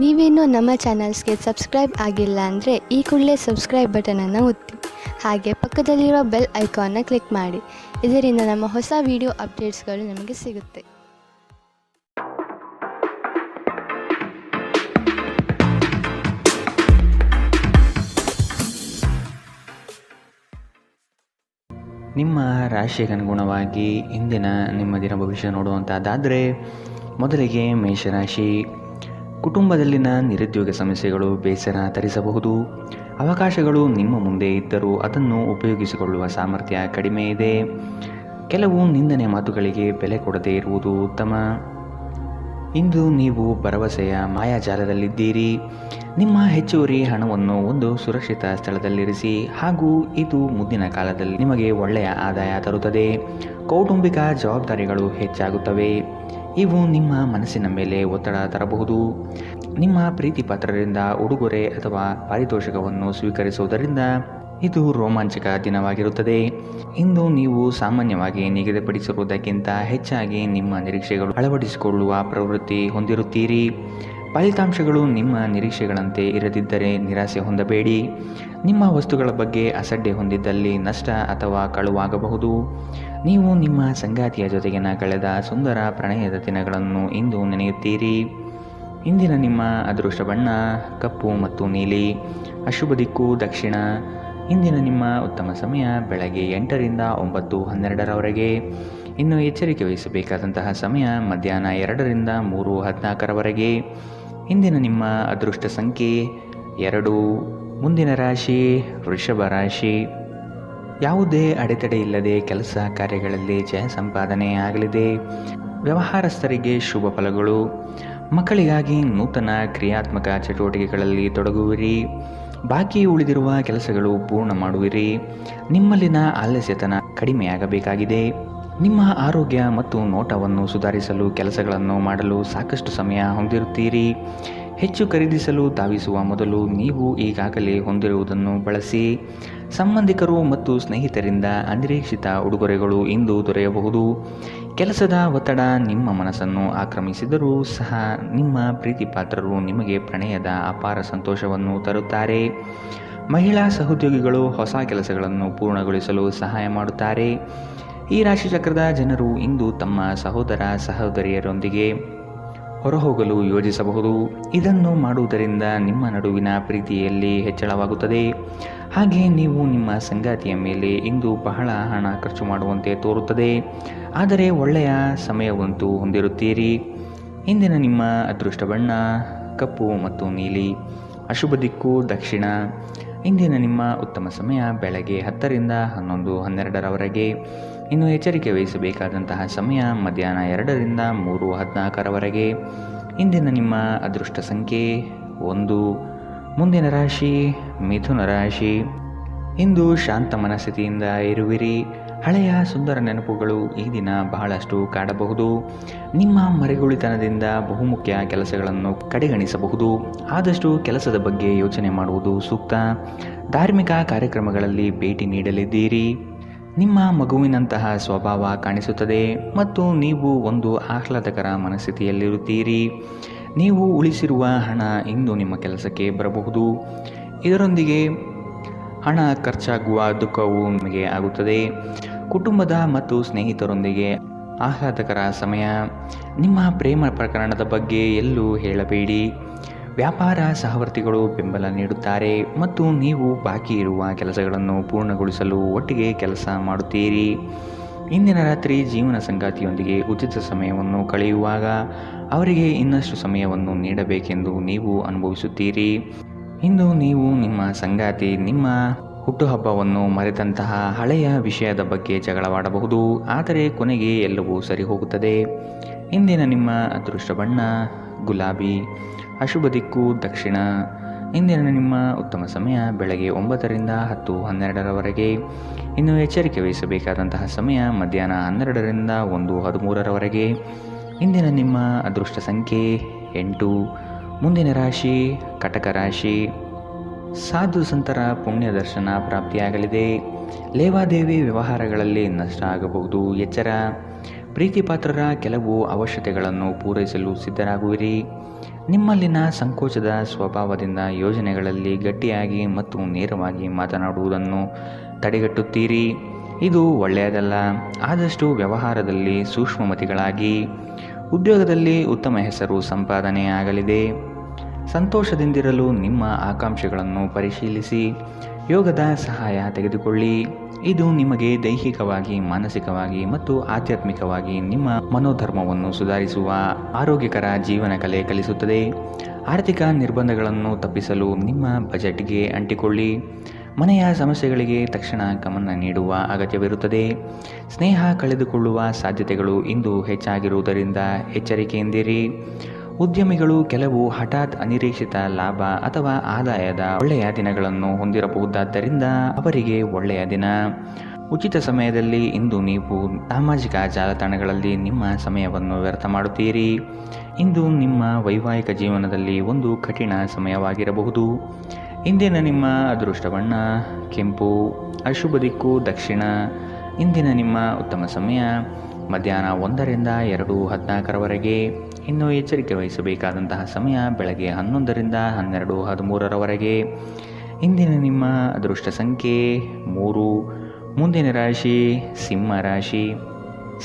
ನೀವೇನೂ ನಮ್ಮ ಚಾನಲ್ಸ್ಗೆ ಸಬ್ಸ್ಕ್ರೈಬ್ ಆಗಿಲ್ಲ ಅಂದರೆ ಈ ಕೂಡಲೇ ಸಬ್ಸ್ಕ್ರೈಬ್ ಬಟನನ್ನು ಒತ್ತಿ. ಹಾಗೆ ಪಕ್ಕದಲ್ಲಿರೋ ಬೆಲ್ ಐಕಾನ್ನ ಕ್ಲಿಕ್ ಮಾಡಿ. ಇದರಿಂದ ನಮ್ಮ ಹೊಸ ವಿಡಿಯೋ ಅಪ್ಡೇಟ್ಸ್ಗಳು ನಿಮಗೆ ಸಿಗುತ್ತೆ. ನಿಮ್ಮ ರಾಶಿಗೆ ಅನುಗುಣವಾಗಿ ಇಂದಿನ ನಿಮ್ಮ ದಿನ ಭವಿಷ್ಯ ನೋಡುವಂಥದ್ದಾದರೆ, ಮೊದಲಿಗೆ ಮೇಷರಾಶಿ. ಕುಟುಂಬದಲ್ಲಿನ ನಿರುದ್ಯೋಗ ಸಮಸ್ಯೆಗಳು ಬೇಸರ ತರಿಸಬಹುದು. ಅವಕಾಶಗಳು ನಿಮ್ಮ ಮುಂದೆ ಇದ್ದರೂ ಅದನ್ನು ಉಪಯೋಗಿಸಿಕೊಳ್ಳುವ ಸಾಮರ್ಥ್ಯ ಕಡಿಮೆ ಇದೆ. ಕೆಲವು ನಿಂದನೆ ಮಾತುಗಳಿಗೆ ಬೆಲೆ ಕೊಡದೇ ಇರುವುದು ಉತ್ತಮ. ಇಂದು ನೀವು ಭರವಸೆಯ ಮಾಯಾಜಾಲದಲ್ಲಿದ್ದೀರಿ. ನಿಮ್ಮ ಹೆಚ್ಚುವರಿ ಹಣವನ್ನು ಒಂದು ಸುರಕ್ಷಿತ ಸ್ಥಳದಲ್ಲಿರಿಸಿ, ಹಾಗೂ ಇದು ಮುಂದಿನ ಕಾಲದಲ್ಲಿ ನಿಮಗೆ ಒಳ್ಳೆಯ ಆದಾಯ ತರುತ್ತದೆ. ಕೌಟುಂಬಿಕ ಜವಾಬ್ದಾರಿಗಳು ಹೆಚ್ಚಾಗುತ್ತವೆ. ಇವು ನಿಮ್ಮ ಮನಸ್ಸಿನ ಮೇಲೆ ಒತ್ತಡ ತರಬಹುದು. ನಿಮ್ಮ ಪ್ರೀತಿ ಪಾತ್ರರಿಂದ ಉಡುಗೊರೆ ಅಥವಾ ಪಾರಿತೋಷಕವನ್ನು ಸ್ವೀಕರಿಸುವುದರಿಂದ ಇದು ರೋಮಾಂಚಕ ದಿನವಾಗಿರುತ್ತದೆ. ಇಂದು ನೀವು ಸಾಮಾನ್ಯವಾಗಿ ನಿಗದಿಪಡಿಸಿರುವುದಕ್ಕಿಂತ ಹೆಚ್ಚಾಗಿ ನಿಮ್ಮ ನಿರೀಕ್ಷೆಗಳು ಅಳವಡಿಸಿಕೊಳ್ಳುವ ಪ್ರವೃತ್ತಿ ಹೊಂದಿರುತ್ತೀರಿ. ಫಲಿತಾಂಶಗಳು ನಿಮ್ಮ ನಿರೀಕ್ಷೆಗಳಂತೆ ಇರದಿದ್ದರೆ ನಿರಾಸೆ ಹೊಂದಬೇಡಿ. ನಿಮ್ಮ ವಸ್ತುಗಳ ಬಗ್ಗೆ ಅಸಡ್ಡೆ ಹೊಂದಿದ್ದಲ್ಲಿ ನಷ್ಟ ಅಥವಾ ಕಳುವಾಗಬಹುದು. ನೀವು ನಿಮ್ಮ ಸಂಗಾತಿಯ ಜೊತೆಗಿನ ಕಳೆದ ಸುಂದರ ಪ್ರಣಯದ ದಿನಗಳನ್ನು ಇಂದು ನೆನೆಯುತ್ತೀರಿ. ಇಂದಿನ ನಿಮ್ಮ ಅದೃಷ್ಟ ಬಣ್ಣ ಕಪ್ಪು ಮತ್ತು ನೀಲಿ. ಅಶುಭ ದಿಕ್ಕು ದಕ್ಷಿಣ. ಇಂದಿನ ನಿಮ್ಮ ಉತ್ತಮ ಸಮಯ ಬೆಳಗ್ಗೆ 8ರಿಂದ 9:12ರವರೆಗೆ. ಇನ್ನು ಎಚ್ಚರಿಕೆ ವಹಿಸಬೇಕಾದಂತಹ ಸಮಯ ಮಧ್ಯಾಹ್ನ 2ರಿಂದ 3:14ರವರೆಗೆ. ಇಂದಿನ ನಿಮ್ಮ ಅದೃಷ್ಟ ಸಂಖ್ಯೆ 2. ಮುಂದಿನ ರಾಶಿ ವೃಷಭ ರಾಶಿ. ಯಾವುದೇ ಅಡೆತಡೆ ಇಲ್ಲದೆ ಕೆಲಸ ಕಾರ್ಯಗಳಲ್ಲಿ ಜಯ ಸಂಪಾದನೆ ಆಗಲಿದೆ. ವ್ಯವಹಾರಸ್ಥರಿಗೆ ಶುಭ ಫಲಗಳು. ಮಕ್ಕಳಿಗಾಗಿ ನೂತನ ಕ್ರಿಯಾತ್ಮಕ ಚಟುವಟಿಕೆಗಳಲ್ಲಿ ತೊಡಗುವಿರಿ. ಬಾಕಿ ಉಳಿದಿರುವ ಕೆಲಸಗಳು ಪೂರ್ಣ ಮಾಡುವಿರಿ. ನಿಮ್ಮಲ್ಲಿನ ಆಲಸ್ಯತನ ಕಡಿಮೆಯಾಗಬೇಕಾಗಿದೆ. ನಿಮ್ಮ ಆರೋಗ್ಯ ಮತ್ತು ನೋಟವನ್ನು ಸುಧಾರಿಸಲು ಕೆಲಸಗಳನ್ನು ಮಾಡಲು ಸಾಕಷ್ಟು ಸಮಯ ಹೊಂದಿರುತ್ತೀರಿ. ಹೆಚ್ಚು ಖರೀದಿಸಲು ಧಾವಿಸುವ ಮೊದಲು ನೀವು ಈಗಾಗಲೇ ಹೊಂದಿರುವುದನ್ನು ಬಳಸಿ. ಸಂಬಂಧಿಕರು ಮತ್ತು ಸ್ನೇಹಿತರಿಂದ ಅನಿರೀಕ್ಷಿತ ಉಡುಗೊರೆಗಳು ಇಂದು ದೊರೆಯಬಹುದು. ಕೆಲಸದ ಒತ್ತಡ ನಿಮ್ಮ ಮನಸ್ಸನ್ನು ಆಕ್ರಮಿಸಿದರೂ ಸಹ ನಿಮ್ಮ ಪ್ರೀತಿ ಪಾತ್ರರು ನಿಮಗೆ ಪ್ರಣಯದ ಅಪಾರ ಸಂತೋಷವನ್ನು ತರುತ್ತಾರೆ. ಮಹಿಳಾ ಸಹೋದ್ಯೋಗಿಗಳು ಹೊಸ ಕೆಲಸಗಳನ್ನು ಪೂರ್ಣಗೊಳಿಸಲು ಸಹಾಯ ಮಾಡುತ್ತಾರೆ. ಈ ರಾಶಿಚಕ್ರದ ಜನರು ಇಂದು ತಮ್ಮ ಸಹೋದರ ಸಹೋದರಿಯರೊಂದಿಗೆ ಹೊರಹೋಗಲು ಯೋಜಿಸಬಹುದು. ಇದನ್ನು ಮಾಡುವುದರಿಂದ ನಿಮ್ಮ ನಡುವಿನ ಪ್ರೀತಿಯಲ್ಲಿ ಹೆಚ್ಚಳವಾಗುತ್ತದೆ. ಹಾಗೆ ನೀವು ನಿಮ್ಮ ಸಂಗಾತಿಯ ಮೇಲೆ ಇಂದು ಬಹಳ ಹಣ ಖರ್ಚು ಮಾಡುವಂತೆ ತೋರುತ್ತದೆ. ಆದರೆ ಒಳ್ಳೆಯ ಸಮಯವಂತೂ ಹೊಂದಿರುತ್ತೀರಿ. ಇಂದಿನ ನಿಮ್ಮ ಅದೃಷ್ಟ ಬಣ್ಣ ಕಪ್ಪು ಮತ್ತು ನೀಲಿ. ಅಶುಭ ದಿಕ್ಕು ದಕ್ಷಿಣ. ಇಂದಿನ ನಿಮ್ಮ ಉತ್ತಮ ಸಮಯ ಬೆಳಗ್ಗೆ 10ರಿಂದ 11:12ರವರೆಗೆ. ಇನ್ನು ಎಚ್ಚರಿಕೆ ವಹಿಸಬೇಕಾದಂತಹ ಸಮಯ ಮಧ್ಯಾಹ್ನ 2ರಿಂದ 3:14ರವರೆಗೆ. ಇಂದಿನ ನಿಮ್ಮ ಅದೃಷ್ಟ ಸಂಖ್ಯೆ 1. ಮುಂದಿನ ರಾಶಿ ಮಿಥುನ ರಾಶಿ. ಇಂದು ಶಾಂತ ಮನಸ್ಥಿತಿಯಿಂದ ಇರುವಿರಿ. ಹಳೆಯ ಸುಂದರ ನೆನಪುಗಳು ಈ ದಿನ ಬಹಳಷ್ಟು ಕಾಡಬಹುದು. ನಿಮ್ಮ ಮರೆಗುಳಿತನದಿಂದ ಬಹುಮುಖ್ಯ ಕೆಲಸಗಳನ್ನು ಕಡೆಗಣಿಸಬಹುದು. ಆದಷ್ಟು ಕೆಲಸದ ಬಗ್ಗೆ ಯೋಚನೆ ಮಾಡುವುದು ಸೂಕ್ತ. ಧಾರ್ಮಿಕ ಕಾರ್ಯಕ್ರಮಗಳಲ್ಲಿ ಭೇಟಿ ನೀಡಲಿದ್ದೀರಿ. ನಿಮ್ಮ ಮಗುವಿನಂತಹ ಸ್ವಭಾವ ಕಾಣಿಸುತ್ತದೆ ಮತ್ತು ನೀವು ಒಂದು ಆಹ್ಲಾದಕರ ಮನಸ್ಥಿತಿಯಲ್ಲಿರುತ್ತೀರಿ. ನೀವು ಉಳಿಸಿರುವ ಹಣ ಇಂದು ನಿಮ್ಮ ಕೆಲಸಕ್ಕೆ ಬರಬಹುದು. ಇದರೊಂದಿಗೆ ಹಣ ಖರ್ಚಾಗುವ ದುಃಖವು ನಿಮಗೆ ಆಗುತ್ತದೆ. ಕುಟುಂಬದ ಮತ್ತು ಸ್ನೇಹಿತರೊಂದಿಗೆ ಆಹ್ಲಾದಕರ ಸಮಯ. ನಿಮ್ಮ ಪ್ರೇಮ ಪ್ರಕರಣದ ಬಗ್ಗೆ ಎಲ್ಲೂ ಹೇಳಬೇಡಿ. ವ್ಯಾಪಾರ ಸಹವರ್ತಿಗಳು ಬೆಂಬಲ ನೀಡುತ್ತಾರೆ ಮತ್ತು ನೀವು ಬಾಕಿ ಇರುವ ಕೆಲಸಗಳನ್ನು ಪೂರ್ಣಗೊಳಿಸಲು ಒಟ್ಟಿಗೆ ಕೆಲಸ ಮಾಡುತ್ತೀರಿ. ಇಂದಿನ ರಾತ್ರಿ ಜೀವನ ಸಂಗಾತಿಯೊಂದಿಗೆ ಉಚಿತ ಸಮಯವನ್ನು ಕಳೆಯುವಾಗ ಅವರಿಗೆ ಇನ್ನಷ್ಟು ಸಮಯವನ್ನು ನೀಡಬೇಕೆಂದು ನೀವು ಅನುಭವಿಸುತ್ತೀರಿ. ಇಂದು ನೀವು ನಿಮ್ಮ ಸಂಗಾತಿ ನಿಮ್ಮ ಹುಟ್ಟುಹಬ್ಬವನ್ನು ಮರೆತಂತಹ ಹಳೆಯ ವಿಷಯದ ಬಗ್ಗೆ ಜಗಳವಾಡಬಹುದು. ಆದರೆ ಕೊನೆಗೆ ಎಲ್ಲವೂ ಸರಿ ಹೋಗುತ್ತದೆ. ಇಂದಿನ ನಿಮ್ಮ ಅದೃಷ್ಟ ಬಣ್ಣ ಗುಲಾಬಿ. ಅಶುಭ ದಿಕ್ಕು ದಕ್ಷಿಣ. ಇಂದಿನ ನಿಮ್ಮ ಉತ್ತಮ ಸಮಯ ಬೆಳಗ್ಗೆ 9ರಿಂದ 10:12ರವರೆಗೆ. ಇನ್ನು ಎಚ್ಚರಿಕೆ ವಹಿಸಬೇಕಾದಂತಹ ಸಮಯ ಮಧ್ಯಾಹ್ನ 12ರಿಂದ 1:13ರವರೆಗೆ. ಇಂದಿನ ನಿಮ್ಮ ಅದೃಷ್ಟ ಸಂಖ್ಯೆ 8. ಮುಂದಿನ ರಾಶಿ ಕಟಕ ರಾಶಿ. ಸಾಧು ಸಂತರ ಪುಣ್ಯ ದರ್ಶನ ಪ್ರಾಪ್ತಿಯಾಗಲಿದೆ. ಲೇವಾದೇವಿ ವ್ಯವಹಾರಗಳಲ್ಲಿ ನಷ್ಟ ಆಗಬಹುದು. ಎಚ್ಚರ. ಪ್ರೀತಿ ಪಾತ್ರರ ಕೆಲವು ಅವಶ್ಯಕತೆಗಳನ್ನು ಪೂರೈಸಲು ಸಿದ್ಧರಾಗುವಿರಿ. ನಿಮ್ಮಲ್ಲಿನ ಸಂಕೋಚದ ಸ್ವಭಾವದಿಂದ ಯೋಜನೆಗಳಲ್ಲಿ ಗಟ್ಟಿಯಾಗಿ ಮತ್ತು ನೇರವಾಗಿ ಮಾತನಾಡುವುದನ್ನು ತಡೆಗಟ್ಟುತ್ತೀರಿ. ಇದು ಒಳ್ಳೆಯದಲ್ಲ. ಆದಷ್ಟು ವ್ಯವಹಾರದಲ್ಲಿ ಸೂಕ್ಷ್ಮಮತಿಗಳಾಗಿ. ಉದ್ಯೋಗದಲ್ಲಿ ಉತ್ತಮ ಹೆಸರು ಸಂಪಾದನೆಯಾಗಲಿದೆ. ಸಂತೋಷದಿಂದಿರಲು ನಿಮ್ಮ ಆಕಾಂಕ್ಷೆಗಳನ್ನು ಪರಿಶೀಲಿಸಿ ಯೋಗದ ಸಹಾಯ ತೆಗೆದುಕೊಳ್ಳಿ. ಇದು ನಿಮಗೆ ದೈಹಿಕವಾಗಿ, ಮಾನಸಿಕವಾಗಿ ಮತ್ತು ಆಧ್ಯಾತ್ಮಿಕವಾಗಿ ನಿಮ್ಮ ಮನೋಧರ್ಮವನ್ನು ಸುಧಾರಿಸುವ ಆರೋಗ್ಯಕರ ಜೀವನ ಕಲೆ ಕಲಿಸುತ್ತದೆ. ಆರ್ಥಿಕ ನಿರ್ಬಂಧಗಳನ್ನು ತಪ್ಪಿಸಲು ನಿಮ್ಮ ಬಜೆಟ್ಗೆ ಅಂಟಿಕೊಳ್ಳಿ. ಮನೆಯ ಸಮಸ್ಯೆಗಳಿಗೆ ತಕ್ಷಣ ಗಮನ ನೀಡುವ ಅಗತ್ಯವಿರುತ್ತದೆ. ಸ್ನೇಹ ಕಳೆದುಕೊಳ್ಳುವ ಸಾಧ್ಯತೆಗಳು ಇಂದು ಹೆಚ್ಚಾಗಿರುವುದರಿಂದ ಎಚ್ಚರಿಕೆಯಿಂದಿರಿ. ಉದ್ಯಮಿಗಳು ಕೆಲವು ಹಠಾತ್ ಅನಿರೀಕ್ಷಿತ ಲಾಭ ಅಥವಾ ಆದಾಯದ ಒಳ್ಳೆಯ ದಿನಗಳನ್ನು ಹೊಂದಿರಬಹುದಾದ್ದರಿಂದ ಅವರಿಗೆ ಒಳ್ಳೆಯ ದಿನ. ಉಚಿತ ಸಮಯದಲ್ಲಿ ಇಂದು ನೀವು ಸಾಮಾಜಿಕ ಜಾಲತಾಣಗಳಲ್ಲಿ ನಿಮ್ಮ ಸಮಯವನ್ನು ವ್ಯರ್ಥ ಮಾಡುತ್ತೀರಿ. ಇಂದು ನಿಮ್ಮ ವೈವಾಹಿಕ ಜೀವನದಲ್ಲಿ ಒಂದು ಕಠಿಣ ಸಮಯವಾಗಿರಬಹುದು. ಇಂದಿನ ನಿಮ್ಮ ಅದೃಷ್ಟ ಬಣ್ಣ ಕೆಂಪು. ಅಶುಭ ದಿಕ್ಕು ದಕ್ಷಿಣ. ಇಂದಿನ ನಿಮ್ಮ ಉತ್ತಮ ಸಮಯ ಮಧ್ಯಾಹ್ನ 1ರಿಂದ 2:14 ಇನ್ನು ಎಚ್ಚರಿಕೆ ವಹಿಸಬೇಕಾದಂತಹ ಸಮಯ ಬೆಳಗ್ಗೆ 11ರಿಂದ 12:13 ಇಂದಿನ ನಿಮ್ಮ ಅದೃಷ್ಟ ಸಂಖ್ಯೆ 3. ಮುಂದಿನ ರಾಶಿ ಸಿಂಹ ರಾಶಿ.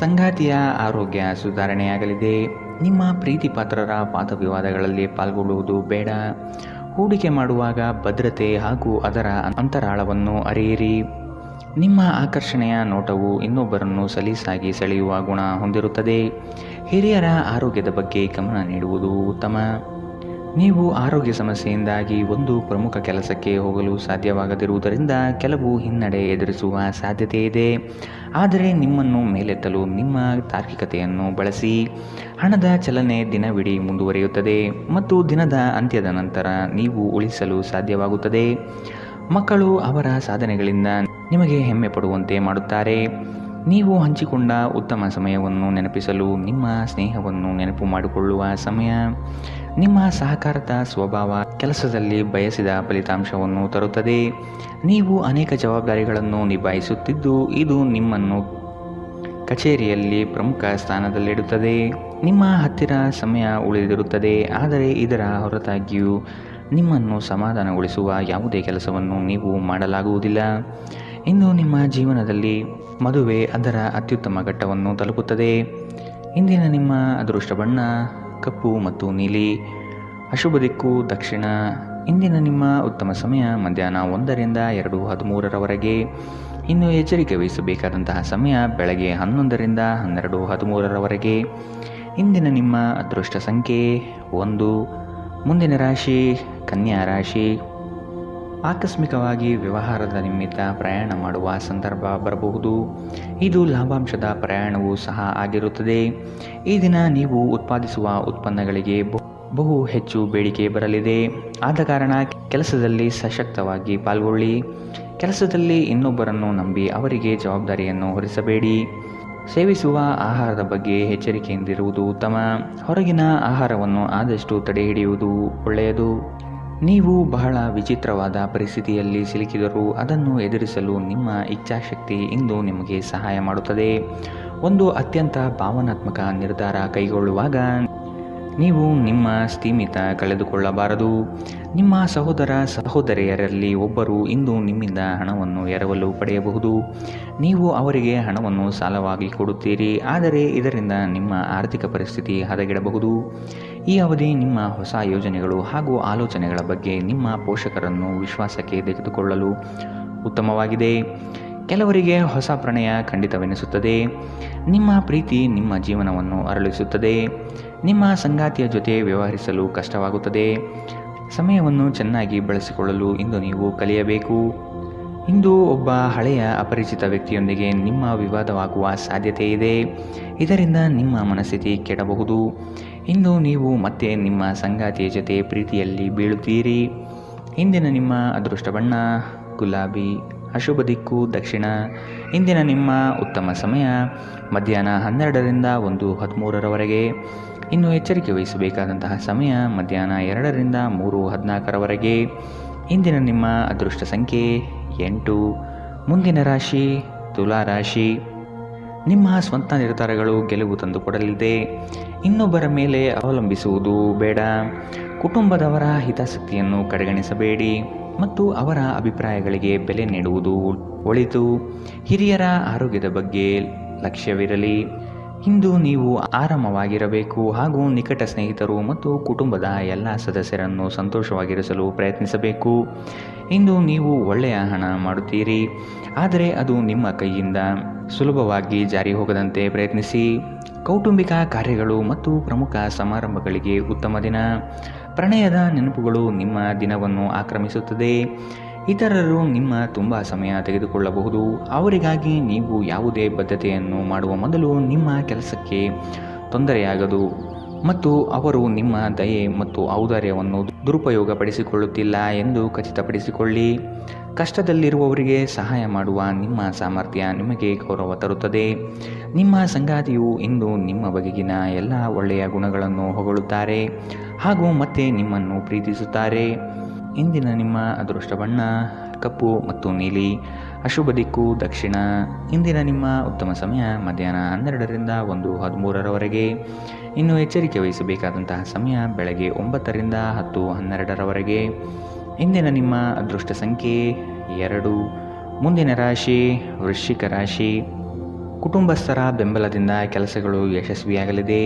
ಸಂಗಾತಿಯ ಆರೋಗ್ಯ ಸುಧಾರಣೆಯಾಗಲಿದೆ. ನಿಮ್ಮ ಪ್ರೀತಿ ಪಾತ್ರರ ವಾದವಿವಾದಗಳಲ್ಲಿ ಪಾಲ್ಗೊಳ್ಳುವುದು ಬೇಡ. ಹೂಡಿಕೆ ಮಾಡುವಾಗ ಭದ್ರತೆ ಹಾಗೂ ಅದರ ಅಂತರಾಳವನ್ನು ಅರಿಯಿರಿ. ನಿಮ್ಮ ಆಕರ್ಷಣೆಯ ನೋಟವು ಇನ್ನೊಬ್ಬರನ್ನು ಸಲೀಸಾಗಿ ಸೆಳೆಯುವ ಗುಣ ಹೊಂದಿರುತ್ತದೆ. ಹಿರಿಯರ ಆರೋಗ್ಯದ ಬಗ್ಗೆ ಗಮನ ನೀಡುವುದು ಉತ್ತಮ. ನೀವು ಆರೋಗ್ಯ ಸಮಸ್ಯೆಯಿಂದಾಗಿ ಒಂದು ಪ್ರಮುಖ ಕೆಲಸಕ್ಕೆ ಹೋಗಲು ಸಾಧ್ಯವಾಗದಿರುವುದರಿಂದ ಕೆಲವು ಹಿನ್ನಡೆ ಎದುರಿಸುವ ಸಾಧ್ಯತೆ ಇದೆ. ಆದರೆ ನಿಮ್ಮನ್ನು ಮೇಲೆತ್ತಲು ನಿಮ್ಮ ತಾರ್ಕಿಕತೆಯನ್ನು ಬಳಸಿ. ಹಣದ ಚಲನೆ ದಿನವಿಡೀ ಮುಂದುವರಿಯುತ್ತದೆ ಮತ್ತು ದಿನದ ಅಂತ್ಯದ ನಂತರ ನೀವು ಉಳಿಸಲು ಸಾಧ್ಯವಾಗುತ್ತದೆ. ಮಕ್ಕಳು ಅವರ ಸಾಧನೆಗಳಿಂದ ನಿಮಗೆ ಹೆಮ್ಮೆ ಪಡುವಂತೆ ಮಾಡುತ್ತಾರೆ. ನೀವು ಹಂಚಿಕೊಂಡ ಉತ್ತಮ ಸಮಯವನ್ನು ನೆನಪಿಸಲು ನಿಮ್ಮ ಸ್ನೇಹವನ್ನು ನೆನಪು ಮಾಡಿಕೊಳ್ಳುವ ಸಮಯ. ನಿಮ್ಮ ಸಹಕಾರದ ಸ್ವಭಾವ ಕೆಲಸದಲ್ಲಿ ಬಯಸಿದ ಫಲಿತಾಂಶವನ್ನು ತರುತ್ತದೆ. ನೀವು ಅನೇಕ ಜವಾಬ್ದಾರಿಗಳನ್ನು ನಿಭಾಯಿಸುತ್ತಿದ್ದು ಇದು ನಿಮ್ಮನ್ನು ಕಚೇರಿಯಲ್ಲಿ ಪ್ರಮುಖ ಸ್ಥಾನದಲ್ಲಿಡುತ್ತದೆ. ನಿಮ್ಮ ಹತ್ತಿರ ಸಮಯ ಉಳಿದಿರುತ್ತದೆ, ಆದರೆ ಇದರ ಹೊರತಾಗಿಯೂ ನಿಮ್ಮನ್ನು ಸಮಾಧಾನಗೊಳಿಸುವ ಯಾವುದೇ ಕೆಲಸವನ್ನು ನೀವು ಮಾಡಲಾಗುವುದಿಲ್ಲ. ಇಂದು ನಿಮ್ಮ ಜೀವನದಲ್ಲಿ ಮದುವೆ ಅದರ ಅತ್ಯುತ್ತಮ ಘಟ್ಟವನ್ನು ತಲುಪುತ್ತದೆ. ಇಂದಿನ ನಿಮ್ಮ ಅದೃಷ್ಟ ಬಣ್ಣ ಕಪ್ಪು ಮತ್ತು ನೀಲಿ. ಅಶುಭ ದಿಕ್ಕು ದಕ್ಷಿಣ. ಇಂದಿನ ನಿಮ್ಮ ಉತ್ತಮ ಸಮಯ ಮಧ್ಯಾಹ್ನ 1ರಿಂದ 2:13 ಇನ್ನು ಎಚ್ಚರಿಕೆ ವಹಿಸಬೇಕಾದಂತಹ ಸಮಯ ಬೆಳಗ್ಗೆ 11ರಿಂದ 12:13 ಇಂದಿನ ನಿಮ್ಮ ಅದೃಷ್ಟ ಸಂಖ್ಯೆ 1. ಮುಂದಿನ ರಾಶಿ ಕನ್ಯಾ ರಾಶಿ. ಆಕಸ್ಮಿಕವಾಗಿ ವ್ಯವಹಾರದ ನಿಮಿತ್ತ ಪ್ರಯಾಣ ಮಾಡುವ ಸಂದರ್ಭ ಬರಬಹುದು. ಇದು ಲಾಭಾಂಶದ ಪ್ರಯಾಣವೂ ಸಹ ಆಗಿರುತ್ತದೆ. ಈ ದಿನ ನೀವು ಉತ್ಪಾದಿಸುವ ಉತ್ಪನ್ನಗಳಿಗೆ ಬಹು ಹೆಚ್ಚು ಬೇಡಿಕೆ ಬರಲಿದೆ. ಆದ ಕಾರಣ ಕೆಲಸದಲ್ಲಿ ಸಶಕ್ತವಾಗಿ ಪಾಲ್ಗೊಳ್ಳಿ. ಕೆಲಸದಲ್ಲಿ ಇನ್ನೊಬ್ಬರನ್ನು ನಂಬಿ ಅವರಿಗೆ ಜವಾಬ್ದಾರಿಯನ್ನು ಹೊರಿಸಬೇಡಿ. ಸೇವಿಸುವ ಆಹಾರದ ಬಗ್ಗೆ ಎಚ್ಚರಿಕೆಯಿಂದಿರುವುದು ಉತ್ತಮ. ಹೊರಗಿನ ಆಹಾರವನ್ನು ಆದಷ್ಟು ತಡೆಹಿಡಿಯುವುದು ಒಳ್ಳೆಯದು. ನೀವು ಬಹಳ ವಿಚಿತ್ರವಾದ ಪರಿಸ್ಥಿತಿಯಲ್ಲಿ ಸಿಲುಕಿದರೂ ಅದನ್ನು ಎದುರಿಸಲು ನಿಮ್ಮ ಇಚ್ಛಾಶಕ್ತಿ ಇಂದು ನಿಮಗೆ ಸಹಾಯ ಮಾಡುತ್ತದೆ. ಒಂದು ಅತ್ಯಂತ ಭಾವನಾತ್ಮಕ ನಿರ್ಧಾರ ಕೈಗೊಳ್ಳುವಾಗ ನೀವು ನಿಮ್ಮ ಸ್ಥಿಮಿತ ಕಳೆದುಕೊಳ್ಳಬಾರದು. ನಿಮ್ಮ ಸಹೋದರಿಯರಲ್ಲಿ ಒಬ್ಬರು ಇಂದು ನಿಮ್ಮಿಂದ ಹಣವನ್ನು ಎರವಲು ಪಡೆಯಬಹುದು. ನೀವು ಅವರಿಗೆ ಹಣವನ್ನು ಸಾಲವಾಗಿ ಕೊಡುತ್ತೀರಿ, ಆದರೆ ಇದರಿಂದ ನಿಮ್ಮ ಆರ್ಥಿಕ ಪರಿಸ್ಥಿತಿ ಹದಗೆಡಬಹುದು. ಈ ಅವಧಿ ನಿಮ್ಮ ಹೊಸ ಯೋಜನೆಗಳು ಹಾಗೂ ಆಲೋಚನೆಗಳ ಬಗ್ಗೆ ನಿಮ್ಮ ಪೋಷಕರನ್ನು ವಿಶ್ವಾಸಕ್ಕೆ ತೆಗೆದುಕೊಳ್ಳಲು ಉತ್ತಮವಾಗಿದೆ. ಕೆಲವರಿಗೆ ಹೊಸ ಪ್ರಣಯ ಖಂಡಿತವೆನಿಸುತ್ತದೆ. ನಿಮ್ಮ ಪ್ರೀತಿ ನಿಮ್ಮ ಜೀವನವನ್ನು ಅರಳಿಸುತ್ತದೆ. ನಿಮ್ಮ ಸಂಗಾತಿಯ ಜೊತೆ ವ್ಯವಹರಿಸಲು ಕಷ್ಟವಾಗುತ್ತದೆ. ಸಮಯವನ್ನು ಚೆನ್ನಾಗಿ ಬಳಸಿಕೊಳ್ಳಲು ಇಂದು ನೀವು ಕಲಿಯಬೇಕು. ಇಂದು ಒಬ್ಬ ಹಳೆಯ ಅಪರಿಚಿತ ವ್ಯಕ್ತಿಯೊಂದಿಗೆ ನಿಮ್ಮ ವಿವಾದವಾಗುವ ಸಾಧ್ಯತೆ ಇದೆ. ಇದರಿಂದ ನಿಮ್ಮ ಮನಸ್ಥಿತಿ ಕೆಡಬಹುದು. ಇಂದು ನೀವು ಮತ್ತೆ ನಿಮ್ಮ ಸಂಗಾತಿಯ ಜೊತೆ ಪ್ರೀತಿಯಲ್ಲಿ ಬೀಳುತ್ತೀರಿ. ಇಂದಿನ ನಿಮ್ಮ ಅದೃಷ್ಟ ಬಣ್ಣ ಗುಲಾಬಿ. ಅಶುಭ ದಿಕ್ಕು ದಕ್ಷಿಣ. ಇಂದಿನ ನಿಮ್ಮ ಉತ್ತಮ ಸಮಯ ಮಧ್ಯಾಹ್ನ 12ರಿಂದ 1:13 ಇನ್ನು ಎಚ್ಚರಿಕೆ ವಹಿಸಬೇಕಾದಂತಹ ಸಮಯ ಮಧ್ಯಾಹ್ನ 2ರಿಂದ 3:14 ಇಂದಿನ ನಿಮ್ಮ ಅದೃಷ್ಟ ಸಂಖ್ಯೆ 8. ಮುಂದಿನ ರಾಶಿ ತುಲಾ ರಾಶಿ. ನಿಮ್ಮ ಸ್ವಂತ ನಿರ್ಧಾರಗಳು ಗೆಲುವು ತಂದುಕೊಡಲಿದೆ. ಇನ್ನೊಬ್ಬರ ಮೇಲೆ ಅವಲಂಬಿಸುವುದು ಬೇಡ. ಕುಟುಂಬದವರ ಹಿತಾಸಕ್ತಿಯನ್ನು ಕಡೆಗಣಿಸಬೇಡಿ ಮತ್ತು ಅವರ ಅಭಿಪ್ರಾಯಗಳಿಗೆ ಬೆಲೆ ನೀಡುವುದು ಒಳಿತು. ಹಿರಿಯರ ಆರೋಗ್ಯದ ಬಗ್ಗೆ ಲಕ್ಷ್ಯವಿರಲಿ. ಇಂದು ನೀವು ಆರಾಮವಾಗಿರಬೇಕು ಹಾಗೂ ನಿಕಟ ಸ್ನೇಹಿತರು ಮತ್ತು ಕುಟುಂಬದ ಎಲ್ಲ ಸದಸ್ಯರನ್ನು ಸಂತೋಷವಾಗಿರಿಸಲು ಪ್ರಯತ್ನಿಸಬೇಕು. ಇಂದು ನೀವು ಒಳ್ಳೆಯ ಹಣ ಮಾಡುತ್ತೀರಿ, ಆದರೆ ಅದು ನಿಮ್ಮ ಕೈಯಿಂದ ಸುಲಭವಾಗಿ ಜಾರಿ ಹೋಗದಂತೆ ಪ್ರಯತ್ನಿಸಿ. ಕೌಟುಂಬಿಕ ಕಾರ್ಯಗಳು ಮತ್ತು ಪ್ರಮುಖ ಸಮಾರಂಭಗಳಿಗೆ ಉತ್ತಮ ದಿನ. ಪ್ರಣಯದ ನೆನಪುಗಳು ನಿಮ್ಮ ದಿನವನ್ನು ಆಕ್ರಮಿಸುತ್ತದೆ. ಇತರರು ನಿಮ್ಮ ತುಂಬ ಸಮಯ ತೆಗೆದುಕೊಳ್ಳಬಹುದು. ಅವರಿಗಾಗಿ ನೀವು ಯಾವುದೇ ಬದ್ಧತೆಯನ್ನು ಮಾಡುವ ಮೊದಲು ನಿಮ್ಮ ಕೆಲಸಕ್ಕೆ ತೊಂದರೆಯಾಗದು ಮತ್ತು ಅವರು ನಿಮ್ಮ ದಯೆ ಮತ್ತು ಔದಾರ್ಯವನ್ನು ದುರುಪಯೋಗಪಡಿಸಿಕೊಳ್ಳುತ್ತಿಲ್ಲ ಎಂದು ಖಚಿತಪಡಿಸಿಕೊಳ್ಳಿ. ಕಷ್ಟದಲ್ಲಿರುವವರಿಗೆ ಸಹಾಯ ಮಾಡುವ ನಿಮ್ಮ ಸಾಮರ್ಥ್ಯ ನಿಮಗೆ ಗೌರವ ತರುತ್ತದೆ. ನಿಮ್ಮ ಸಂಗಾತಿಯು ಇಂದು ನಿಮ್ಮ ಬಗೆಗಿನ ಎಲ್ಲ ಒಳ್ಳೆಯ ಗುಣಗಳನ್ನು ಹೊಗಳುತ್ತಾರೆ ಹಾಗೂ ಮತ್ತೆ ನಿಮ್ಮನ್ನು ಪ್ರೀತಿಸುತ್ತಾರೆ. ಇಂದಿನ ನಿಮ್ಮ ಅದೃಷ್ಟ ಬಣ್ಣ ಕಪ್ಪು ಮತ್ತು ನೀಲಿ. ಅಶುಭ ದಿಕ್ಕು ದಕ್ಷಿಣ. ಇಂದಿನ ನಿಮ್ಮ ಉತ್ತಮ ಸಮಯ ಮಧ್ಯಾಹ್ನ 12ರಿಂದ 1:13ರವರೆಗೆ. ಇನ್ನು ಎಚ್ಚರಿಕೆ ವಹಿಸಬೇಕಾದಂತಹ ಸಮಯ ಬೆಳಗ್ಗೆ 9ರಿಂದ 10:12ರವರೆಗೆ. ಇಂದಿನ ನಿಮ್ಮ ಅದೃಷ್ಟ ಸಂಖ್ಯೆ 2. ಮುಂದಿನ ರಾಶಿ ವೃಶ್ಚಿಕ ರಾಶಿ. ಕುಟುಂಬಸ್ಥರ ಬೆಂಬಲದಿಂದ ಕೆಲಸಗಳು ಯಶಸ್ವಿಯಾಗಲಿದೆ.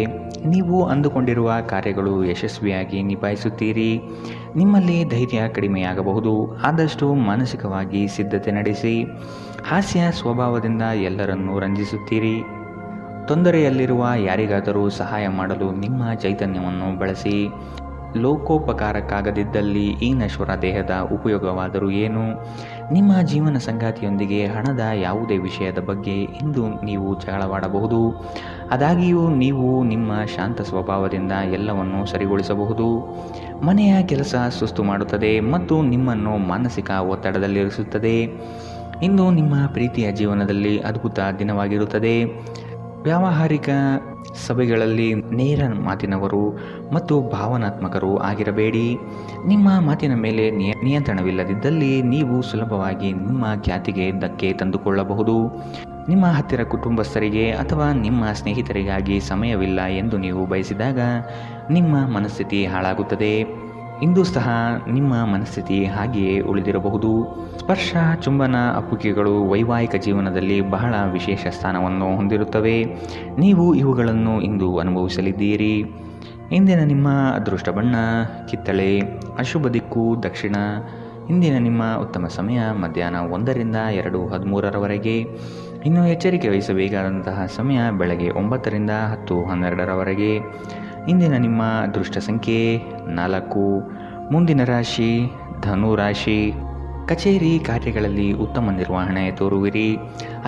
ನೀವು ಅಂದುಕೊಂಡಿರುವ ಕಾರ್ಯಗಳು ಯಶಸ್ವಿಯಾಗಿ ನಿಭಾಯಿಸುತ್ತೀರಿ. ನಿಮ್ಮಲ್ಲಿ ಧೈರ್ಯ ಕಡಿಮೆಯಾಗಬಹುದು, ಆದಷ್ಟು ಮಾನಸಿಕವಾಗಿ ಸಿದ್ಧತೆ ನಡೆಸಿ. ಹಾಸ್ಯ ಸ್ವಭಾವದಿಂದ ಎಲ್ಲರನ್ನೂ ರಂಜಿಸುತ್ತೀರಿ. ತೊಂದರೆಯಲ್ಲಿರುವ ಯಾರಿಗಾದರೂ ಸಹಾಯ ಮಾಡಲು ನಿಮ್ಮ ಚೈತನ್ಯವನ್ನು ಬಳಸಿ. ಲೋಕೋಪಕಾರಕ್ಕಾಗದಿದ್ದಲ್ಲಿ ಈ ನಶ್ವರ ದೇಹದ ಉಪಯೋಗವಾದರೂ ಏನು? ನಿಮ್ಮ ಜೀವನ ಸಂಗಾತಿಯೊಂದಿಗೆ ಹಣದ ಯಾವುದೇ ವಿಷಯದ ಬಗ್ಗೆ ಇಂದು ನೀವು ಜಗಳವಾಡಬಹುದು. ಆದಾಗ್ಯೂ ನೀವು ನಿಮ್ಮ ಶಾಂತ ಸ್ವಭಾವದಿಂದ ಎಲ್ಲವನ್ನು ಸರಿಗೊಳಿಸಬಹುದು. ಮನೆಯ ಕೆಲಸ ಸುಸ್ತು ಮಾಡುತ್ತದೆ ಮತ್ತು ನಿಮ್ಮನ್ನು ಮಾನಸಿಕ ಒತ್ತಡದಲ್ಲಿರಿಸುತ್ತದೆ. ಇಂದು ನಿಮ್ಮ ಪ್ರೀತಿಯ ಜೀವನದಲ್ಲಿ ಅದ್ಭುತ ದಿನವಾಗಿರುತ್ತದೆ. ವ್ಯಾವಹಾರಿಕ ಸಭೆಗಳಲ್ಲಿ ನೇರ ಮಾತಿನವರು ಮತ್ತು ಭಾವನಾತ್ಮಕರು ಆಗಿರಬೇಡಿ. ನಿಮ್ಮ ಮಾತಿನ ಮೇಲೆ ನಿಯಂತ್ರಣವಿಲ್ಲದಿದ್ದಲ್ಲಿ ನೀವು ಸುಲಭವಾಗಿ ನಿಮ್ಮ ಖ್ಯಾತಿಗೆ ಧಕ್ಕೆ ತಂದುಕೊಳ್ಳಬಹುದು. ನಿಮ್ಮ ಹತ್ತಿರ ಕುಟುಂಬಸ್ಥರಿಗೆ ಅಥವಾ ನಿಮ್ಮ ಸ್ನೇಹಿತರಿಗಾಗಿ ಸಮಯವಿಲ್ಲ ಎಂದು ನೀವು ಬಯಸಿದಾಗ ನಿಮ್ಮ ಮನಸ್ಥಿತಿ ಹಾಳಾಗುತ್ತದೆ. ಇಂದು ಸಹ ನಿಮ್ಮ ಮನಸ್ಥಿತಿ ಹಾಗೆಯೇ ಉಳಿದಿರಬಹುದು. ಸ್ಪರ್ಶ, ಚುಂಬನ, ಅಪ್ಪುಗೆಗಳು ವೈವಾಹಿಕ ಜೀವನದಲ್ಲಿ ಬಹಳ ವಿಶೇಷ ಸ್ಥಾನವನ್ನು ಹೊಂದಿರುತ್ತವೆ. ನೀವು ಇವುಗಳನ್ನು ಇಂದು ಅನುಭವಿಸಲಿದ್ದೀರಿ. ಇಂದಿನ ನಿಮ್ಮ ಅದೃಷ್ಟ ಬಣ್ಣ ಕಿತ್ತಳೆ. ಅಶುಭ ದಿಕ್ಕು ದಕ್ಷಿಣ. ಇಂದಿನ ನಿಮ್ಮ ಉತ್ತಮ ಸಮಯ ಮಧ್ಯಾಹ್ನ 1ರಿಂದ 2:13ರವರೆಗೆ. ಇನ್ನು ಎಚ್ಚರಿಕೆ ವಹಿಸಬೇಕಾದಂತಹ ಸಮಯ ಬೆಳಗ್ಗೆ 9ರಿಂದ 10:12ರವರೆಗೆ. ಇಂದಿನ ನಿಮ್ಮ ಅದೃಷ್ಟ ಸಂಖ್ಯೆ 4. ಮುಂದಿನ ರಾಶಿ ಧನು ರಾಶಿ. ಕಚೇರಿ ಕಾರ್ಯಗಳಲ್ಲಿ ಉತ್ತಮ ನಿರ್ವಹಣೆ ತೋರುವಿರಿ.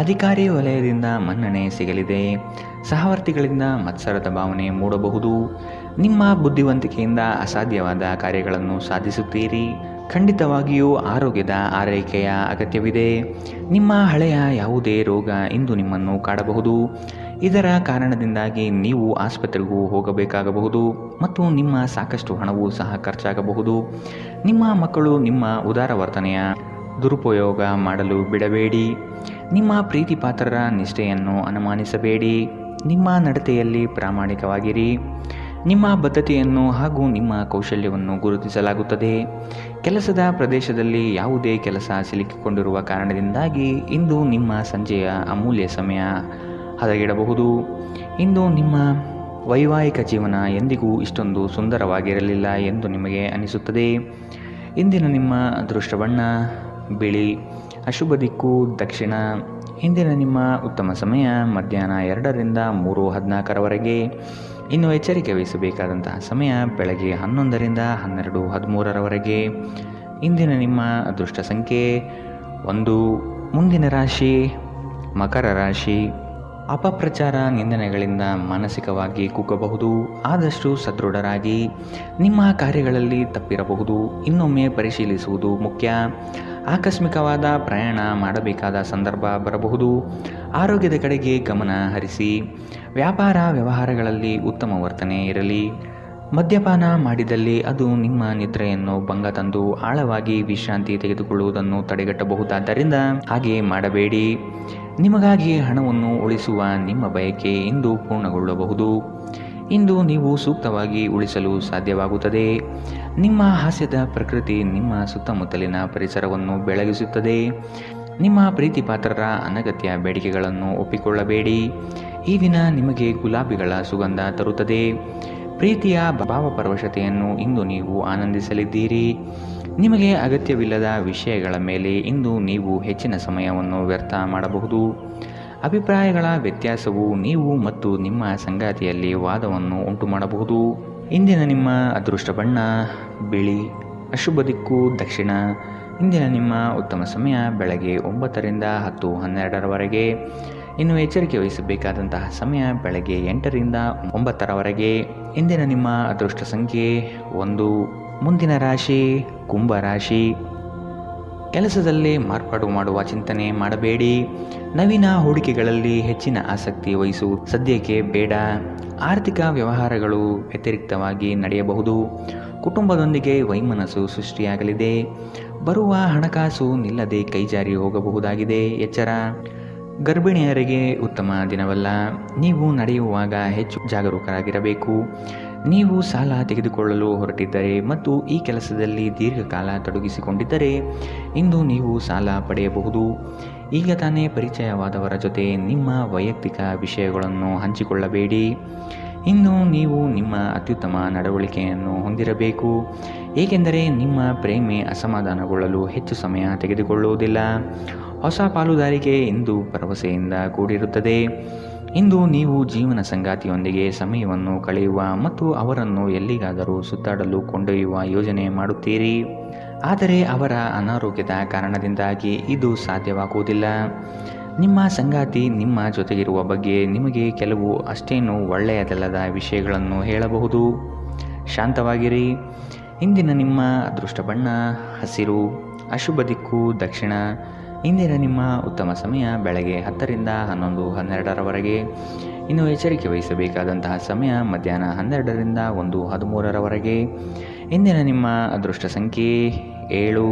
ಅಧಿಕಾರಿ ವಲಯದಿಂದ ಮನ್ನಣೆ ಸಿಗಲಿದೆ. ಸಹವರ್ತಿಗಳಿಂದ ಮತ್ಸರದ ಭಾವನೆ ಮೂಡಬಹುದು. ನಿಮ್ಮ ಬುದ್ಧಿವಂತಿಕೆಯಿಂದ ಅಸಾಧ್ಯವಾದ ಕಾರ್ಯಗಳನ್ನು ಸಾಧಿಸುತ್ತೀರಿ. ಖಂಡಿತವಾಗಿಯೂ ಆರೋಗ್ಯದ ಆರೈಕೆಯ ಅಗತ್ಯವಿದೆ. ನಿಮ್ಮ ಹಳೆಯ ಯಾವುದೇ ರೋಗ ಇಂದು ನಿಮ್ಮನ್ನು ಕಾಡಬಹುದು. ಇದರ ಕಾರಣದಿಂದಾಗಿ ನೀವು ಆಸ್ಪತ್ರೆಗೂ ಹೋಗಬೇಕಾಗಬಹುದು ಮತ್ತು ನಿಮ್ಮ ಸಾಕಷ್ಟು ಹಣವೂ ಸಹ ಖರ್ಚಾಗಬಹುದು. ನಿಮ್ಮ ಮಕ್ಕಳು ನಿಮ್ಮ ಉದಾರ ವರ್ತನೆಯ ದುರುಪಯೋಗ ಮಾಡಲು ಬಿಡಬೇಡಿ. ನಿಮ್ಮ ಪ್ರೀತಿ ಪಾತ್ರರ ನಿಷ್ಠೆಯನ್ನು ಅನುಮಾನಿಸಬೇಡಿ. ನಿಮ್ಮ ನಡತೆಯಲ್ಲಿ ಪ್ರಾಮಾಣಿಕವಾಗಿರಿ. ನಿಮ್ಮ ಬದ್ಧತೆಯನ್ನು ಹಾಗೂ ನಿಮ್ಮ ಕೌಶಲ್ಯವನ್ನು ಗುರುತಿಸಲಾಗುತ್ತದೆ. ಕೆಲಸದ ಪ್ರದೇಶದಲ್ಲಿ ಯಾವುದೇ ಕೆಲಸ ಸಿಲುಕಿಕೊಂಡಿರುವ ಕಾರಣದಿಂದಾಗಿ ಇಂದು ನಿಮ್ಮ ಸಂಜೆಯ ಅಮೂಲ್ಯ ಸಮಯ ಹದಗೆಡಬಹುದು. ಇಂದು ನಿಮ್ಮ ವೈವಾಹಿಕ ಜೀವನ ಎಂದಿಗೂ ಇಷ್ಟೊಂದು ಸುಂದರವಾಗಿರಲಿಲ್ಲ ಎಂದು ನಿಮಗೆ ಅನಿಸುತ್ತದೆ. ಇಂದಿನ ನಿಮ್ಮ ಅದೃಷ್ಟ ಬಣ್ಣ ಬಿಳಿ. ಅಶುಭ ದಿಕ್ಕು ದಕ್ಷಿಣ. ಇಂದಿನ ನಿಮ್ಮ ಉತ್ತಮ ಸಮಯ ಮಧ್ಯಾಹ್ನ 2ರಿಂದ 3:14ರವರೆಗೆ. ಇನ್ನು ಎಚ್ಚರಿಕೆ ವಹಿಸಬೇಕಾದಂತಹ ಸಮಯ ಬೆಳಗ್ಗೆ 11ರಿಂದ 12:13ರವರೆಗೆ. ಇಂದಿನ ನಿಮ್ಮ ಅದೃಷ್ಟ ಸಂಖ್ಯೆ 1. ಮುಂದಿನ ರಾಶಿ ಮಕರ ರಾಶಿ. ಅಪಪ್ರಚಾರ, ನಿಂದನೆಗಳಿಂದ ಮಾನಸಿಕವಾಗಿ ಕುಗ್ಗಬಹುದು. ಆದಷ್ಟು ಸದೃಢರಾಗಿ. ನಿಮ್ಮ ಕಾರ್ಯಗಳಲ್ಲಿ ತಪ್ಪಿರಬಹುದು. ಇನ್ನೊಮ್ಮೆ ಪರಿಶೀಲಿಸುವುದು ಮುಖ್ಯ. ಆಕಸ್ಮಿಕವಾದ ಪ್ರಯಾಣ ಮಾಡಬೇಕಾದ ಸಂದರ್ಭ ಬರಬಹುದು. ಆರೋಗ್ಯದ ಕಡೆಗೆ ಗಮನ ಹರಿಸಿ. ವ್ಯಾಪಾರ ವ್ಯವಹಾರಗಳಲ್ಲಿ ಉತ್ತಮ ವರ್ತನೆ ಇರಲಿ. ಮದ್ಯಪಾನ ಮಾಡಿದಲ್ಲಿ ಅದು ನಿಮ್ಮ ನಿದ್ರೆಯನ್ನು ಭಂಗ ತಂದು ಆಳವಾಗಿ ವಿಶ್ರಾಂತಿ ತೆಗೆದುಕೊಳ್ಳುವುದನ್ನು ತಡೆಗಟ್ಟಬಹುದಾದ್ದರಿಂದ ಹಾಗೆ ಮಾಡಬೇಡಿ. ನಿಮಗಾಗಿ ಹಣವನ್ನು ಉಳಿಸುವ ನಿಮ್ಮ ಬಯಕೆ ಇಂದು ಪೂರ್ಣಗೊಳ್ಳಬಹುದು. ಇಂದು ನೀವು ಸೂಕ್ತವಾಗಿ ಉಳಿಸಲು ಸಾಧ್ಯವಾಗುತ್ತದೆ. ನಿಮ್ಮ ಹಾಸ್ಯದ ಪ್ರಕೃತಿ ನಿಮ್ಮ ಸುತ್ತಮುತ್ತಲಿನ ಪರಿಸರವನ್ನು ಬೆಳಗಿಸುತ್ತದೆ. ನಿಮ್ಮ ಪ್ರೀತಿ ಪಾತ್ರರ ಅನಗತ್ಯ ಬೇಡಿಕೆಗಳನ್ನು ಒಪ್ಪಿಕೊಳ್ಳಬೇಡಿ. ಈ ದಿನ ನಿಮಗೆ ಗುಲಾಬಿಗಳ ಸುಗಂಧ ತರುತ್ತದೆ. ಪ್ರೀತಿಯ ಭಾವಪರವಶತೆಯನ್ನು ಇಂದು ನೀವು ಆನಂದಿಸಲಿದ್ದೀರಿ. ನಿಮಗೆ ಅಗತ್ಯವಿಲ್ಲದ ವಿಷಯಗಳ ಮೇಲೆ ಇಂದು ನೀವು ಹೆಚ್ಚಿನ ಸಮಯವನ್ನು ವ್ಯರ್ಥ ಮಾಡಬಹುದು. ಅಭಿಪ್ರಾಯಗಳ ವ್ಯತ್ಯಾಸವು ನೀವು ಮತ್ತು ನಿಮ್ಮ ಸಂಗಾತಿಯಲ್ಲಿ ವಾದವನ್ನು ಉಂಟುಮಾಡಬಹುದು. ಇಂದಿನ ನಿಮ್ಮ ಅದೃಷ್ಟ ಬಣ್ಣ ಬಿಳಿ. ಅಶುಭ ದಿಕ್ಕು ದಕ್ಷಿಣ. ಇಂದಿನ ನಿಮ್ಮ ಉತ್ತಮ ಸಮಯ ಬೆಳಗ್ಗೆ 9 ರಿಂದ 10:12ರವರೆಗೆ. ಇನ್ನು ಎಚ್ಚರಿಕೆ ವಹಿಸಬೇಕಾದಂತಹ ಸಮಯ ಬೆಳಗ್ಗೆ 8 ರಿಂದ 9ರವರೆಗೆ. ಇಂದಿನ ನಿಮ್ಮ ಅದೃಷ್ಟ ಸಂಖ್ಯೆ 1. ಮುಂದಿನ ರಾಶಿ ಕುಂಭ ರಾಶಿ. ಕೆಲಸದಲ್ಲಿ ಮಾರ್ಪಾಡು ಮಾಡುವ ಚಿಂತನೆ ಮಾಡಬೇಡಿ. ನವೀನ ಹೂಡಿಕೆಗಳಲ್ಲಿ ಹೆಚ್ಚಿನ ಆಸಕ್ತಿ ವಹಿಸುವುದು ಸದ್ಯಕ್ಕೆ ಬೇಡ. ಆರ್ಥಿಕ ವ್ಯವಹಾರಗಳು ವ್ಯತಿರಿಕ್ತವಾಗಿ ನಡೆಯಬಹುದು. ಕುಟುಂಬದೊಂದಿಗೆ ವೈಮನಸ್ಸು ಸೃಷ್ಟಿಯಾಗಲಿದೆ. ಬರುವ ಹಣಕಾಸು ನಿಲ್ಲದೆ ಕೈಜಾರಿ ಹೋಗಬಹುದಾಗಿದೆ. ಎಚ್ಚರ. ಗರ್ಭಿಣಿಯರಿಗೆ ಉತ್ತಮ ದಿನವಲ್ಲ. ನೀವು ನಡೆಯುವಾಗ ಹೆಚ್ಚು ಜಾಗರೂಕರಾಗಿರಬೇಕು. ನೀವು ಸಾಲ ತೆಗೆದುಕೊಳ್ಳಲು ಹೊರಟಿದ್ದರೆ ಮತ್ತು ಈ ಕೆಲಸದಲ್ಲಿ ದೀರ್ಘಕಾಲ ತೊಡಗಿಸಿಕೊಂಡಿದ್ದರೆ ಇಂದು ನೀವು ಸಾಲ ಪಡೆಯಬಹುದು. ಈಗ ತಾನೇ ಪರಿಚಯವಾದವರ ಜೊತೆ ನಿಮ್ಮ ವೈಯಕ್ತಿಕ ವಿಷಯಗಳನ್ನು ಹಂಚಿಕೊಳ್ಳಬೇಡಿ. ಇಂದು ನೀವು ನಿಮ್ಮ ಅತ್ಯುತ್ತಮ ನಡವಳಿಕೆಯನ್ನು ಹೊಂದಿರಬೇಕು, ಏಕೆಂದರೆ ನಿಮ್ಮ ಪ್ರೇಮಿ ಅಸಮಾಧಾನಗೊಳ್ಳಲು ಹೆಚ್ಚು ಸಮಯ ತೆಗೆದುಕೊಳ್ಳುವುದಿಲ್ಲ. ಹೊಸ ಪಾಲುದಾರಿಕೆ ಇಂದು ಭರವಸೆಯಿಂದ ಕೂಡಿರುತ್ತದೆ. ಇಂದು ನೀವು ಜೀವನ ಸಂಗಾತಿಯೊಂದಿಗೆ ಸಮಯವನ್ನು ಕಳೆಯುವ ಮತ್ತು ಅವರನ್ನು ಎಲ್ಲಿಗಾದರೂ ಸುತ್ತಾಡಲು ಕೊಂಡೊಯ್ಯುವ ಯೋಜನೆ ಮಾಡುತ್ತೀರಿ. ಆದರೆ ಅವರ ಅನಾರೋಗ್ಯದ ಕಾರಣದಿಂದಾಗಿ ಇದು ಸಾಧ್ಯವಾಗುವುದಿಲ್ಲ. ನಿಮ್ಮ ಸಂಗಾತಿ ನಿಮ್ಮ ಜೊತೆಗಿರುವ ಬಗ್ಗೆ ನಿಮಗೆ ಕೆಲವು ಅಷ್ಟೇನು ಒಳ್ಳೆಯದಲ್ಲದ ವಿಷಯಗಳನ್ನು ಹೇಳಬಹುದು. ಶಾಂತವಾಗಿರಿ. ಇಂದಿನ ನಿಮ್ಮ ಅದೃಷ್ಟ ಬಣ್ಣ ಹಸಿರು. ಅಶುಭ ದಿಕ್ಕು ದಕ್ಷಿಣ. ಇಂದಿನ ನಿಮ್ಮ ಉತ್ತಮ ಸಮಯ ಬೆಳಗ್ಗೆ 10 ರಿಂದ 11:12ರವರೆಗೆ. ಇನ್ನು ಎಚ್ಚರಿಕೆ ವಹಿಸಬೇಕಾದಂತಹ ಸಮಯ ಮಧ್ಯಾಹ್ನ 12 ರಿಂದ 1:13ರವರೆಗೆ. ಇಂದಿನ ನಿಮ್ಮ ಅದೃಷ್ಟ ಸಂಖ್ಯೆ 7.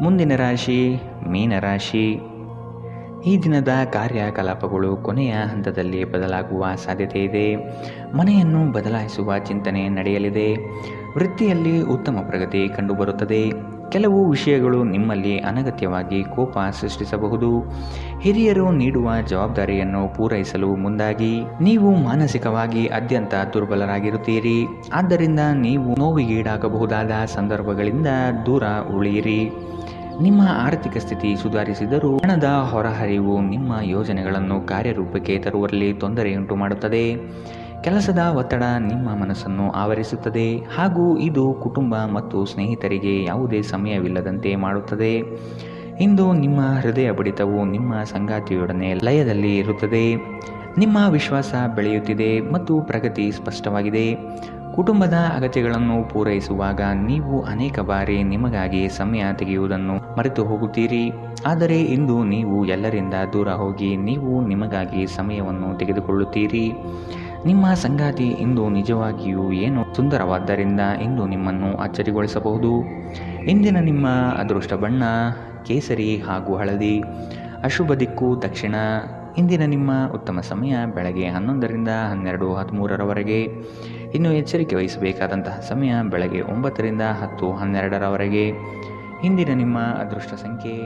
ಮುಂದಿನ ರಾಶಿ ಮೀನರಾಶಿ. ಈ ದಿನದ ಕಾರ್ಯಕಲಾಪಗಳು ಕೊನೆಯ ಹಂತದಲ್ಲಿ ಬದಲಾಗುವ ಸಾಧ್ಯತೆ ಇದೆ. ಮನೆಯನ್ನು ಬದಲಾಯಿಸುವ ಚಿಂತನೆ ನಡೆಯಲಿದೆ. ವೃತ್ತಿಯಲ್ಲಿ ಉತ್ತಮ ಪ್ರಗತಿ ಕಂಡುಬರುತ್ತದೆ. ಕೆಲವು ವಿಷಯಗಳು ನಿಮ್ಮಲ್ಲಿ ಅನಗತ್ಯವಾಗಿ ಕೋಪ ಸೃಷ್ಟಿಸಬಹುದು. ಹಿರಿಯರು ನೀಡುವ ಜವಾಬ್ದಾರಿಯನ್ನು ಪೂರೈಸಲು ಮುಂದಾಗಿ. ನೀವು ಮಾನಸಿಕವಾಗಿ ಅತ್ಯಂತ ದುರ್ಬಲರಾಗಿರುತ್ತೀರಿ. ಆದ್ದರಿಂದ ನೀವು ನೋವಿಗೀಡಾಗಬಹುದಾದ ಸಂದರ್ಭಗಳಿಂದ ದೂರ ಉಳಿಯಿರಿ. ನಿಮ್ಮ ಆರ್ಥಿಕ ಸ್ಥಿತಿ ಸುಧಾರಿಸಿದರೂ ಹಣದ ಹೊರಹರಿವು ನಿಮ್ಮ ಯೋಜನೆಗಳನ್ನು ಕಾರ್ಯರೂಪಕ್ಕೆ ತರುವಲ್ಲಿ ತೊಂದರೆಯುಂಟು ಮಾಡುತ್ತದೆ. ಕೆಲಸದ ಒತ್ತಡ ನಿಮ್ಮ ಮನಸ್ಸನ್ನು ಆವರಿಸುತ್ತದೆ ಹಾಗೂ ಇದು ಕುಟುಂಬ ಮತ್ತು ಸ್ನೇಹಿತರಿಗೆ ಯಾವುದೇ ಸಮಯವಿಲ್ಲದಂತೆ ಮಾಡುತ್ತದೆ. ಇಂದು ನಿಮ್ಮ ಹೃದಯ ಬಡಿತವು ನಿಮ್ಮ ಸಂಗಾತಿಯೊಡನೆ ಲಯದಲ್ಲಿ ಇರುತ್ತದೆ. ನಿಮ್ಮ ವಿಶ್ವಾಸ ಬೆಳೆಯುತ್ತಿದೆ ಮತ್ತು ಪ್ರಗತಿ ಸ್ಪಷ್ಟವಾಗಿದೆ. ಕುಟುಂಬದ ಅಗತ್ಯಗಳನ್ನು ಪೂರೈಸುವಾಗ ನೀವು ಅನೇಕ ಬಾರಿ ನಿಮಗಾಗಿ ಸಮಯ ತೆಗೆಯುವುದನ್ನು ಮರೆತು ಹೋಗುತ್ತೀರಿ. ಆದರೆ ಇಂದು ನೀವು ಎಲ್ಲರಿಂದ ದೂರ ಹೋಗಿ ನೀವು ನಿಮಗಾಗಿ ಸಮಯವನ್ನು ತೆಗೆದುಕೊಳ್ಳುತ್ತೀರಿ. ನಿಮ್ಮ ಸಂಗಾತಿ ಇಂದು ನಿಜವಾಗಿಯೂ ಏನು ಸುಂದರವಾದ್ದರಿಂದ ಇಂದು ನಿಮ್ಮನ್ನು ಅಚ್ಚರಿಗೊಳಿಸಬಹುದು. ಇಂದಿನ ನಿಮ್ಮ ಅದೃಷ್ಟ ಬಣ್ಣ ಕೇಸರಿ ಹಾಗೂ ಹಳದಿ. ಅಶುಭ ದಿಕ್ಕು ದಕ್ಷಿಣ. ಇಂದಿನ ನಿಮ್ಮ ಉತ್ತಮ ಸಮಯ ಬೆಳಗ್ಗೆ 11 ರಿಂದ 12:13ರವರೆಗೆ. ಇನ್ನು ಎಚ್ಚರಿಕೆ ವಹಿಸಬೇಕಾದಂತಹ ಸಮಯ ಬೆಳಗ್ಗೆ 9 ರಿಂದ 10:12ರವರೆಗೆ. ಇಂದಿನ ನಿಮ್ಮ ಅದೃಷ್ಟ ಸಂಖ್ಯೆ